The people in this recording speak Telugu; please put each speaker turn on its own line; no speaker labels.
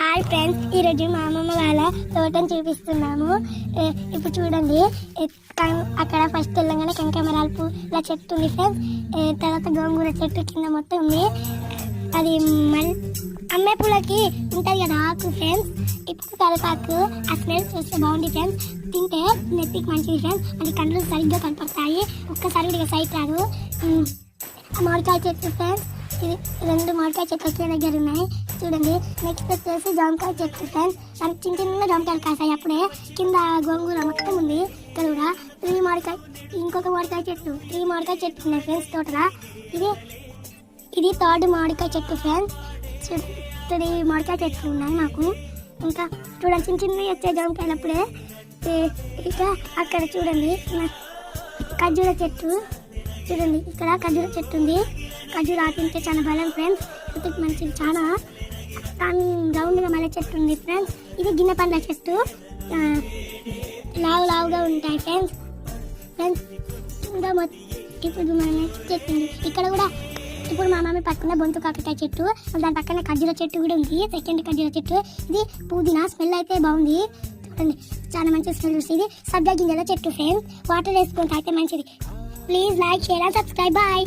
హాయ్ ఫ్రెండ్స్, ఈరోజు మా అమ్మమ్మ వాళ్ళ తోటను చూపిస్తున్నాము. ఇప్పుడు చూడండి, అక్కడ ఫస్ట్ వెళ్ళగానే కనకాంబరాల పూల చెట్టు ఉంది ఫ్రెండ్స్. తర్వాత గోంగూర చెట్టు కింద మొత్తం ఉంది. అది అమ్మే పూలకి ఉంటుంది కదా ఆకు ఫ్రెండ్స్. ఇప్పుడు కరివేపాకు ఆ స్మెల్ చూస్తే బాగుంది ఫ్రెండ్స్. తింటే నెత్తికి మంచిది ఫ్రెండ్స్. అది కళ్ళు సరిగ్గా కనపడతాయి. ఒక్కసారి కూడా సైట్ రాదు. మామిడికాయ చెట్టు ఫ్రెండ్స్, ఇది 2 మామిడికాయ చెట్లు ఒకే దగ్గర ఉన్నాయి చూడండి. నెక్స్ట్ వచ్చేసి జామకాయ చెట్టు ఫ్రెండ్స్. దానికి చిన్న చిన్న జామకాయలు కాసాయి అప్పుడే. కింద గోంగూర మొత్తం ఉంది. ఇక్కడ కూడా 3 మామిడికాయ, ఇంకొక మామిడికాయ చెట్టు, 3 మామిడికాయ చెట్టు ఉన్నాయి ఫ్రెండ్స్ టోటల్. ఇది 3rd మామిడికాయ చెట్టు ఫ్రెండ్స్. 3 మామిడికాయ చెట్లు ఉన్నాయి మాకు. ఇంకా చూడండి, చిన్న చిన్నవి వచ్చే జామకాయలు అప్పుడే. ఇక అక్కడ చూడండి ఖర్జూర చెట్టు చూడండి. ఇక్కడ ఖర్జూర చెట్టు ఉంది. ఖర్జూర తింటే చాలా బలం ఫ్రెండ్స్. ఇంటికి మంచిది చాలా. రౌండ్గా మల్లె చెట్టు ఉంది ఫ్రెండ్స్. ఇది గిన్నె పండ్ల చెట్టు, లావుగా ఉంటాయి ఫ్రెండ్స్. ఇప్పుడు మన నెక్స్ట్ చెట్టు ఉంది. ఇక్కడ కూడా ఇప్పుడు మా మమ్మీ పక్కన బొంతు కాకరకాయ చెట్టు, దాని పక్కన ఖర్జూర చెట్టు కూడా ఉంది. సెకండ్ ఖర్జూర చెట్టు. ఇది పుదీనా, స్మెల్ అయితే బాగుంది చూడండి, చాలా మంచి స్మెల్ వస్తుంది. సబ్జా గింజల చెట్టు ఫ్రెండ్స్. వాటర్ వేసుకుంటే అయితే మంచిది. Please like, share and subscribe. Bye.